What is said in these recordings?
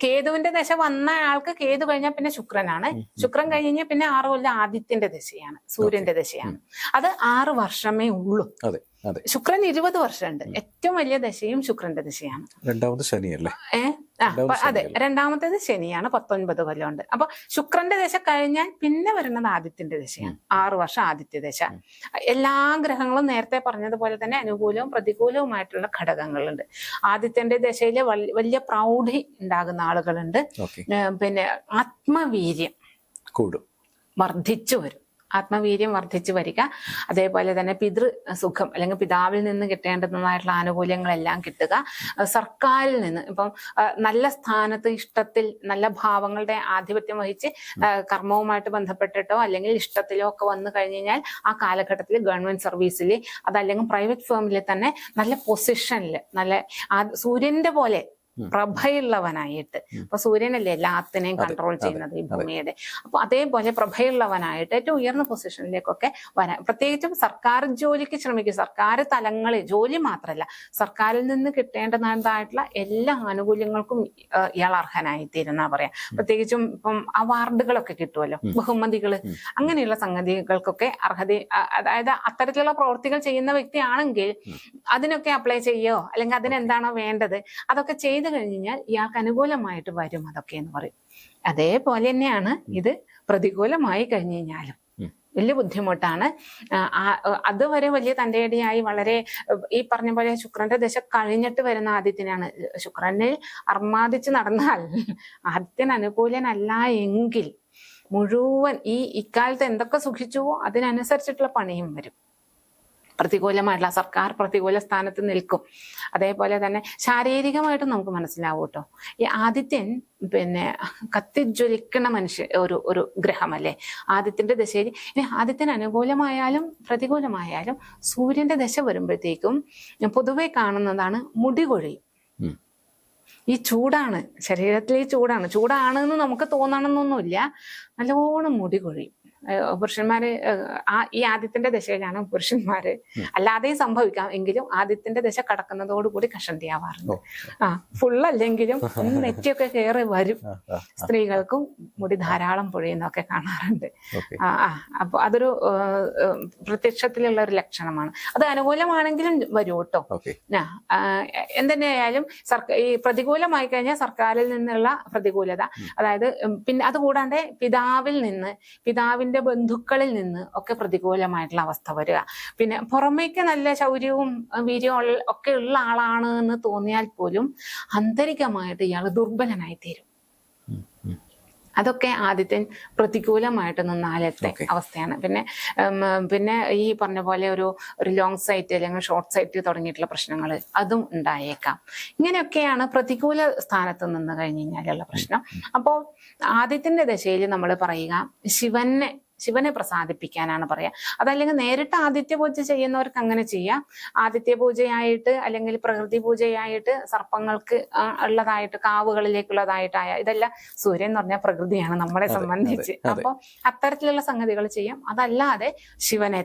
കേതുവിന്റെ ദശ വന്ന ആൾക്ക് കേതു കഴിഞ്ഞാൽ പിന്നെ ശുക്രനാണ്. ശുക്രൻ കഴിഞ്ഞാൽ പിന്നെ 6 കൊല്ലം ആദിത്യന്റെ ദശയാണ്, സൂര്യന്റെ ദശയാണ്. അത് 6 വർഷമേ ഉള്ളൂ. ശുക്രൻ 20 വർഷമുണ്ട്. ഏറ്റവും വലിയ ദശയും ശുക്രന്റെ ദശയാണ്. രണ്ടാമത് ശനിയല്ലേ? അതെ, രണ്ടാമത്തേത് ശനിയാണ്, 19 കൊല്ലമുണ്ട്. അപ്പൊ ശുക്രന്റെ ദശ കഴിഞ്ഞാൽ പിന്നെ വരുന്നത് ആദിത്യന്റെ ദശയാണ്, 6 വർഷം ആദിത്യ ദശ. എല്ലാ ഗ്രഹങ്ങളും നേരത്തെ പറഞ്ഞതുപോലെ തന്നെ അനുകൂലവും പ്രതികൂലവുമായിട്ടുള്ള ഘടകങ്ങളുണ്ട്. ആദിത്യന്റെ ദശയില് വലിയ പ്രൗഢി ഉണ്ടാകുന്ന ആളുകളുണ്ട്. പിന്നെ ആത്മവീര്യം കൂടും, വർദ്ധിച്ചു വരും. ആത്മവീര്യം വർദ്ധിച്ചു വരിക, അതേപോലെ തന്നെ പിതൃ സുഖം അല്ലെങ്കിൽ പിതാവിൽ നിന്ന് കിട്ടേണ്ടതായിട്ടുള്ള ആനുകൂല്യങ്ങളെല്ലാം കിട്ടുക, സർക്കാരിൽ നിന്ന് ഇപ്പം നല്ല സ്ഥാനത്ത് ഇഷ്ടത്തിൽ നല്ല ഭാവങ്ങളുടെ ആധിപത്യം വഹിച്ച് കർമ്മവുമായിട്ട് ബന്ധപ്പെട്ടിട്ടോ അല്ലെങ്കിൽ ഇഷ്ടത്തിലോ ഒക്കെ വന്നു കഴിഞ്ഞു കഴിഞ്ഞാൽ ആ കാലഘട്ടത്തിൽ ഗവൺമെന്റ് സർവീസിൽ അതല്ലെങ്കിൽ പ്രൈവറ്റ് ഫേമിൽ തന്നെ നല്ല പൊസിഷനിൽ നല്ല സൂര്യന്റെ പോലെ പ്രഭയുള്ളവനായിട്ട്, അപ്പൊ സൂര്യനല്ലേ എല്ലാത്തിനെയും കൺട്രോൾ ചെയ്യുന്നത് ഈ ഭൂമിയുടെ, അപ്പൊ അതേപോലെ പ്രഭയുള്ളവനായിട്ട് ഏറ്റവും ഉയർന്ന പൊസിഷനിലേക്കൊക്കെ വരാൻ, പ്രത്യേകിച്ചും സർക്കാർ ജോലിക്ക് ശ്രമിക്കും. സർക്കാർ തലങ്ങളിൽ ജോലി മാത്രമല്ല, സർക്കാരിൽ നിന്ന് കിട്ടേണ്ടതായിട്ടുള്ള എല്ലാ ആനുകൂല്യങ്ങൾക്കും ഇയാൾ അർഹനായിത്തീരുന്ന പറയാം. പ്രത്യേകിച്ചും ഇപ്പം അവാർഡുകളൊക്കെ കിട്ടുമല്ലോ, ബഹുമതികള്, അങ്ങനെയുള്ള സംഗതികൾക്കൊക്കെ അർഹത, അതായത് അത്തരത്തിലുള്ള പ്രവൃത്തികൾ ചെയ്യുന്ന വ്യക്തിയാണെങ്കിൽ അതിനൊക്കെ അപ്ലൈ ചെയ്യോ അല്ലെങ്കിൽ അതിനെന്താണോ വേണ്ടത് അതൊക്കെ ചെയ്ത് കഴിഞ്ഞാൽ ഇയാൾക്ക് അനുകൂലമായിട്ട് വരും അതൊക്കെ എന്ന് പറയും. അതേപോലെ തന്നെയാണ് ഇത് പ്രതികൂലമായി കഴിഞ്ഞു കഴിഞ്ഞാലും വലിയ ബുദ്ധിമുട്ടാണ്. അതുവരെ വലിയ തന്റേടിയായി വളരെ ഈ പറഞ്ഞ പോലെ ശുക്രന്റെ ദശ കഴിഞ്ഞിട്ട് വരുന്ന ആദിത്യനാണ്. ശുക്രനിൽ അർമാദിച്ച് നടന്നാൽ ആദിത്യൻ അനുകൂലനല്ല എങ്കിൽ മുഴുവൻ ഇക്കാലത്ത് എന്തൊക്കെ സുഖിച്ചുവോ അതിനനുസരിച്ചിട്ടുള്ള പണിയും വരും. പ്രതികൂലമായിട്ടുള്ള സർക്കാർ പ്രതികൂല സ്ഥാനത്ത് നിൽക്കും. അതേപോലെ തന്നെ ശാരീരികമായിട്ട് നമുക്ക് മനസ്സിലാവും കേട്ടോ. ഈ ആദിത്യൻ പിന്നെ കത്തിജ്വലിക്കണ ഒരു ഗ്രഹമല്ലേ ആദിത്യന്റെ ദശയിൽ. ഇനി ആദിത്യൻ അനുകൂലമായാലും പ്രതികൂലമായാലും സൂര്യന്റെ ദശ വരുമ്പോഴത്തേക്കും പൊതുവെ കാണുന്നതാണ് മുടി കൊഴിയും. ഈ ചൂടാണ്, ശരീരത്തിൽ ഈ ചൂടാണെന്ന് നമുക്ക് തോന്നണമെന്നൊന്നുമില്ല, നല്ലോണം മുടി കൊഴിയും. പുരുഷന്മാര് ഈ ആദിത്യന്റെ ദശയിലാണ് പുരുഷന്മാര്, അല്ലാതെയും സംഭവിക്കാം, എങ്കിലും ആദിത്യന്റെ ദശ കടക്കുന്നതോടുകൂടി കഷണ്ടിയാവാറുണ്ട്. ഫുള്ളല്ലെങ്കിലും ഒന്ന് നെറ്റിയൊക്കെ കയറി വരും. സ്ത്രീകൾക്കും മുടി ധാരാളം പൊഴിയുന്നൊക്കെ കാണാറുണ്ട്. അപ്പൊ അതൊരു പ്രത്യക്ഷത്തിലുള്ള ഒരു ലക്ഷണമാണ്. അത് അനുകൂലമാണെങ്കിലും വരും കേട്ടോ. എന്തുതന്നെയായാലും ഈ പ്രതികൂലമായി കഴിഞ്ഞാൽ സർക്കാരിൽ നിന്നുള്ള പ്രതികൂലത, അതായത് പിന്നെ അതുകൂടാണ്ട് പിതാവിന്റെ ബന്ധുക്കളിൽ നിന്ന് ഒക്കെ പ്രതികൂലമായിട്ടുള്ള അവസ്ഥ വരിക. പിന്നെ പുറമേക്ക് നല്ല ശൗര്യവും വീര്യവും ഒക്കെ ഉള്ള ആളാണ് എന്ന് തോന്നിയാൽ പോലും ആന്തരികമായിട്ട് ഇയാൾ ദുർബലനായി തീരും. അതൊക്കെ ആദിത്യൻ പ്രതികൂലമായിട്ട് നിന്നാലത്തെ അവസ്ഥയാണ്. പിന്നെ ഈ പറഞ്ഞ പോലെ ഒരു ലോങ് സൈറ്റ് അല്ലെങ്കിൽ ഷോർട്ട് സൈറ്റ് തുടങ്ങിയിട്ടുള്ള പ്രശ്നങ്ങൾ അതും ഉണ്ടായേക്കാം. ഇങ്ങനെയൊക്കെയാണ് പ്രതികൂല സ്ഥാനത്ത് നിന്ന് കഴിഞ്ഞു കഴിഞ്ഞാലുള്ള പ്രശ്നം. അപ്പോൾ ആദിത്യന്റെ ദശയിൽ നമ്മൾ പറയുക ശിവനെ പ്രസാദിപ്പിക്കാനാണ് പറയാ. അതല്ലെങ്കിൽ നേരിട്ട് ആദിത്യ പൂജ ചെയ്യുന്നവർക്ക് അങ്ങനെ ചെയ്യാം. ആദിത്യ പൂജയായിട്ട് അല്ലെങ്കിൽ പ്രകൃതി പൂജയായിട്ട് സർപ്പങ്ങൾക്ക് ഉള്ളതായിട്ട് കാവുകളിലേക്കുള്ളതായിട്ടായ, ഇതെല്ലാം സൂര്യൻ എന്ന് പറഞ്ഞാൽ പ്രകൃതിയാണ് നമ്മളെ സംബന്ധിച്ച്. അപ്പൊ അത്തരത്തിലുള്ള സംഗതികൾ ചെയ്യാം. അതല്ലാതെ ശിവനെ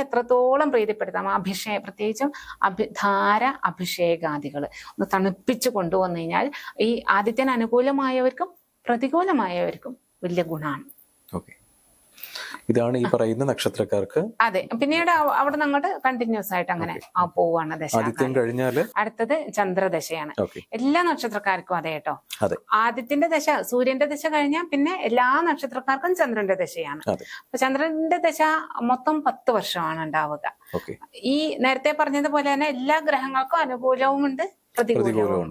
എത്രത്തോളം പ്രീതിപ്പെടുത്താം, പ്രത്യേകിച്ചും അഭിഷേകാദികൾ ഒന്ന് തണുപ്പിച്ചു കൊണ്ടുവന്നു കഴിഞ്ഞാൽ ഈ ആദിത്യന് അനുകൂലമായവർക്കും പ്രതികൂലമായവർക്കും വലിയ ഗുണമാണ്. ഇതാണ് ഈ പറയുന്ന നക്ഷത്രക്കാർക്ക്. അതെ, പിന്നീട് അവിടെ അങ്ങോട്ട് കണ്ടിന്യൂസ് ആയിട്ട് അങ്ങനെ പോവാണ് ദശ. അടുത്തത് ചന്ദ്രദശയാണ്. എല്ലാ നക്ഷത്രക്കാർക്കും അതെ കേട്ടോ. ആദിത്യന്റെ ദശ, സൂര്യന്റെ ദശ കഴിഞ്ഞാൽ പിന്നെ എല്ലാ നക്ഷത്രക്കാർക്കും ചന്ദ്രന്റെ ദശയാണ്. അപ്പൊ ചന്ദ്രന്റെ ദശ മൊത്തം 10 വർഷമാണ് ഉണ്ടാവുക. ഈ നേരത്തെ പറഞ്ഞതുപോലെ തന്നെ എല്ലാ ഗ്രഹങ്ങൾക്കും അനുകൂലവും ഉണ്ട് പ്രതികൂലവും.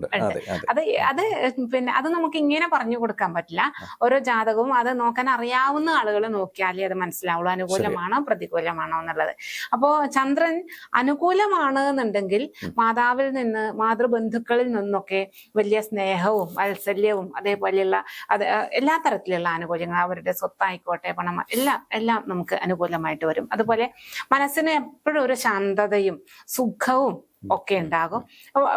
അത് നമുക്ക് ഇങ്ങനെ പറഞ്ഞു കൊടുക്കാൻ പറ്റില്ല. ഓരോ ജാതകവും അത് നോക്കാൻ അറിയാവുന്ന ആളുകൾ നോക്കിയാലേ അത് മനസ്സിലാവുള്ളൂ അനുകൂലമാണോ പ്രതികൂലമാണോ എന്നുള്ളത്. അപ്പോ ചന്ദ്രൻ അനുകൂലമാണ് എന്നുണ്ടെങ്കിൽ മാതാവിൽ നിന്ന് മാതൃബന്ധുക്കളിൽ നിന്നൊക്കെ വലിയ സ്നേഹവും വാത്സല്യവും അതേപോലെയുള്ള എല്ലാ തരത്തിലുള്ള ആനുകൂല്യങ്ങൾ, അവരുടെ സ്വത്തായിക്കോട്ടെ പണം എല്ലാം നമുക്ക് അനുകൂലമായിട്ട് വരും. അതുപോലെ മനസ്സിന് എപ്പോഴും ഒരു ശാന്തതയും സുഖവും ഒക്കെ ഉണ്ടാകും.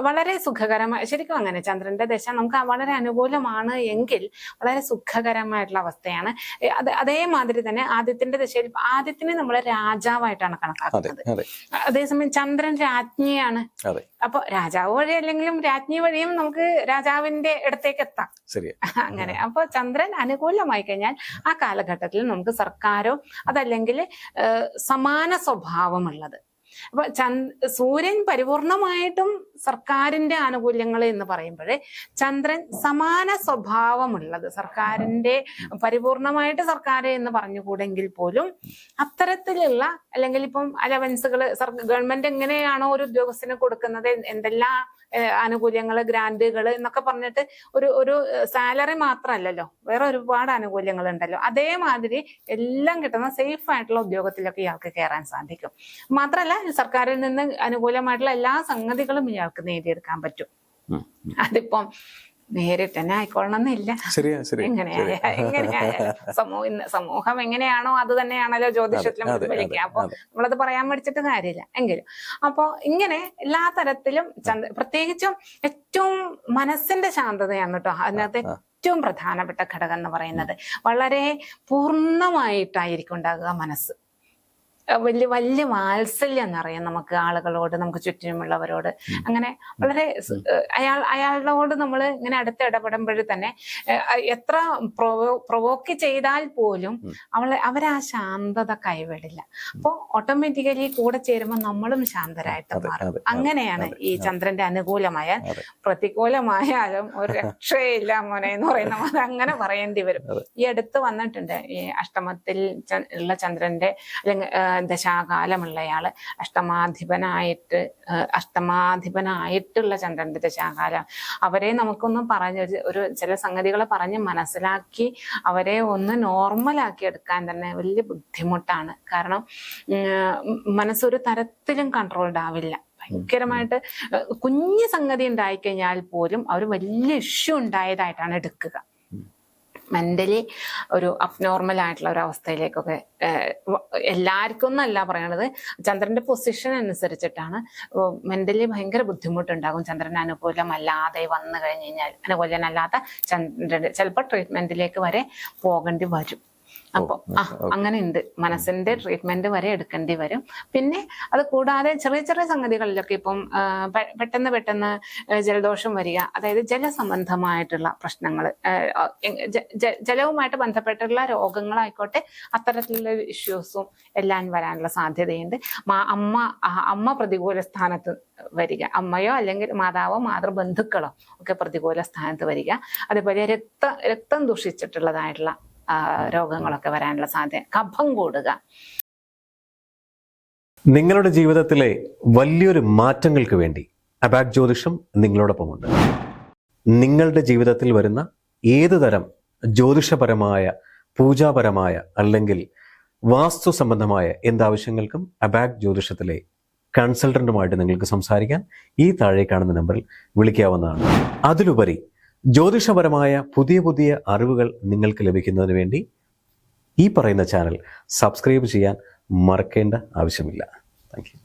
വളരെ സുഖകരമായ, ശരിക്കും അങ്ങനെ ചന്ദ്രന്റെ ദശ നമുക്ക് വളരെ അനുകൂലമാണ് എങ്കിൽ വളരെ സുഖകരമായിട്ടുള്ള അവസ്ഥയാണ്. അതേമാതിരി തന്നെ ആദിത്യന്റെ ദശയിൽ ആദിത്യനെ നമ്മൾ രാജാവായിട്ടാണ് കണക്കാക്കുന്നത്. അതേസമയം ചന്ദ്രൻ രാജ്ഞിയാണ്. അപ്പൊ രാജാവ് വഴി അല്ലെങ്കിലും രാജ്ഞി വഴിയും നമുക്ക് രാജാവിന്റെ അടുത്തേക്ക് എത്താം. അങ്ങനെ അപ്പൊ ചന്ദ്രൻ അനുകൂലമായി കഴിഞ്ഞാൽ ആ കാലഘട്ടത്തിൽ നമുക്ക് സർക്കാരോ അതല്ലെങ്കിൽ സമാന സ്വഭാവമുള്ളത്. അപ്പൊ സൂര്യൻ പരിപൂർണമായിട്ടും സർക്കാരിന്റെ ആനുകൂല്യങ്ങൾ എന്ന് പറയുമ്പോൾ ചന്ദ്രൻ സമാന സ്വഭാവമുള്ളത്, സർക്കാരിന്റെ പരിപൂർണമായിട്ട് സർക്കാർ എന്ന് പറഞ്ഞുകൂടെങ്കിൽ പോലും അത്തരത്തിലുള്ള, അല്ലെങ്കിൽ ഇപ്പം അലവൻസുകൾ ഗവൺമെന്റ് എങ്ങനെയാണോ ഒരു ഉദ്യോഗസ്ഥന് കൊടുക്കുന്നത്, എന്തെല്ലാം ആനുകൂല്യങ്ങൾ, ഗ്രാന്റുകൾ എന്നൊക്കെ പറഞ്ഞിട്ട് ഒരു സാലറി മാത്രമല്ലല്ലോ, വേറെ ഒരുപാട് ആനുകൂല്യങ്ങൾ ഉണ്ടല്ലോ. അതേമാതിരി എല്ലാം കിട്ടുന്ന സേഫ് ആയിട്ടുള്ള ഉദ്യോഗത്തിലൊക്കെ ഇയാൾക്ക് കയറാൻ സാധിക്കും. മാത്രമല്ല സർക്കാരിൽ നിന്ന് അനുകൂലമായിട്ടുള്ള എല്ലാ സംഗതികളും ഇയാൾക്ക് നേടിയെടുക്കാൻ പറ്റും. അതിപ്പം നേരിട്ട് തന്നെ ആയിക്കൊള്ളണമെന്നില്ല. സമൂഹം എങ്ങനെയാണോ അത് തന്നെയാണല്ലോ ജ്യോതിഷത്തിലും പ്രതിഫലിക്കുക. അപ്പൊ നമ്മളത് പറയാൻ പഠിച്ചിട്ട് കാര്യമില്ല എങ്കിലും. അപ്പൊ ഇങ്ങനെ എല്ലാ തരത്തിലും പ്രത്യേകിച്ചും ഏറ്റവും മനസ്സിന്റെ ശാന്തതയാണ് കേട്ടോ അതിനകത്ത് ഏറ്റവും പ്രധാനപ്പെട്ട ഘടകം എന്ന് പറയുന്നത്. വളരെ പൂർണ്ണമായിട്ടായിരിക്കും ഉണ്ടാകുക മനസ്സ്. വലിയ വലിയ വാത്സല്യം എന്നറിയാം നമുക്ക് ആളുകളോട്, നമുക്ക് ചുറ്റിനുമുള്ളവരോട്. അങ്ങനെ വളരെ അയാളോട് നമ്മൾ ഇങ്ങനെ അടുത്ത് ഇടപെടുമ്പോൾ തന്നെ എത്ര പ്രൊവോക്ക് ചെയ്താൽ പോലും അവരാ ശാന്തത കൈവിടില്ല. അപ്പൊ ഓട്ടോമാറ്റിക്കലി കൂടെ ചേരുമ്പോൾ നമ്മളും ശാന്തരായിട്ട് മാറും. അങ്ങനെയാണ് ഈ ചന്ദ്രന്റെ അനുകൂലമായ. പ്രതികൂലമായാലും ഒരു രക്ഷയില്ല മോനെ എന്ന് പറയുന്ന അത് അങ്ങനെ പറയേണ്ടി വരും. ഈ അടുത്ത് വന്നിട്ടുണ്ട് ഈ അഷ്ടമത്തിൽ ഉള്ള ചന്ദ്രന്റെ അല്ലെങ്കിൽ ദശാകാലമുള്ളയാള് അഷ്ടമാധിപനായിട്ടുള്ള ചന്ദ്രന്റെ ദശാകാലം. അവരെ നമുക്കൊന്നും ഒരു ചില സംഗതികളെ പറഞ്ഞ് മനസ്സിലാക്കി അവരെ ഒന്ന് നോർമലാക്കി എടുക്കാൻ തന്നെ വലിയ ബുദ്ധിമുട്ടാണ്. കാരണം മനസ്സൊരു തരത്തിലും കൺട്രോൾഡ് ആവില്ല. ഭയങ്കരമായിട്ട് കുഞ്ഞു സംഗതി ഉണ്ടായിക്കഴിഞ്ഞാൽ പോലും അവർ വലിയ ഇഷ്യൂ ഉണ്ടായതായിട്ടാണ് എടുക്കുക. മെന്റലി ഒരു അബ്നോർമൽ ആയിട്ടുള്ള ഒരു അവസ്ഥയിലേക്കൊക്കെ എല്ലാവർക്കും എന്നല്ല പറയണത്, ചന്ദ്രന്റെ പൊസിഷൻ അനുസരിച്ചിട്ടാണ് മെന്റലി ഭയങ്കര ബുദ്ധിമുട്ടുണ്ടാകും. ചന്ദ്രൻ അനുകൂലമല്ലാതെ വന്നു കഴിഞ്ഞു കഴിഞ്ഞാൽ, അനുകൂലമല്ലാത്ത ചന്ദ്രന്റെ ചിലപ്പോൾ ട്രീറ്റ്മെന്റിലേക്ക് വരെ പോകേണ്ടി വരും. അപ്പൊ അങ്ങനെ ഉണ്ട്, മനസ്സിന്റെ ട്രീറ്റ്മെന്റ് വരെ എടുക്കേണ്ടി വരും. പിന്നെ അത് കൂടാതെ ചെറിയ ചെറിയ സംഗതികളിലൊക്കെ ഇപ്പം പെട്ടെന്ന് ജലദോഷം വരിക, അതായത് ജലസംബന്ധമായിട്ടുള്ള പ്രശ്നങ്ങൾ, ജലവുമായിട്ട് ബന്ധപ്പെട്ടുള്ള രോഗങ്ങളായിക്കോട്ടെ, അത്തരത്തിലുള്ള ഇഷ്യൂസും എല്ലാം വരാനുള്ള സാധ്യതയുണ്ട്. അമ്മ പ്രതികൂല സ്ഥാനത്ത് വരിക, അമ്മയോ അല്ലെങ്കിൽ മാതാവോ മാതൃബന്ധുക്കളോ ഒക്കെ പ്രതികൂല സ്ഥാനത്ത് വരിക. അതേപോലെ രക്തം ദുഷിച്ചിട്ടുള്ളതായിട്ടുള്ള രോഗങ്ങളൊക്കെ വരാനുള്ള സാധ്യത, കഫം കൂടുക. നിങ്ങളുടെ ജീവിതത്തിലെ വലിയൊരു മാറ്റങ്ങൾക്ക് വേണ്ടി അബാക് ജ്യോതിഷം നിങ്ങളോടൊപ്പമുണ്ട്. നിങ്ങളുടെ ജീവിതത്തിൽ വരുന്ന ഏതു തരം ജ്യോതിഷപരമായ, പൂജാപരമായ അല്ലെങ്കിൽ വാസ്തു സംബന്ധമായ എന്താവശ്യങ്ങൾക്കും അബാക് ജ്യോതിഷത്തിലെ കൺസൾട്ടന്റുമായിട്ട് നിങ്ങൾക്ക് സംസാരിക്കാൻ ഈ താഴെ കാണുന്ന നമ്പറിൽ വിളിക്കാവുന്നതാണ്. അതിലുപരി ജ്യോതിഷപരമായ പുതിയ അറിവുകൾ നിങ്ങൾക്ക് ലഭിക്കുന്നതിന് വേണ്ടി ഈ പറയുന്ന ചാനൽ സബ്സ്ക്രൈബ് ചെയ്യാൻ മറക്കേണ്ട ആവശ്യമില്ല. Thank you.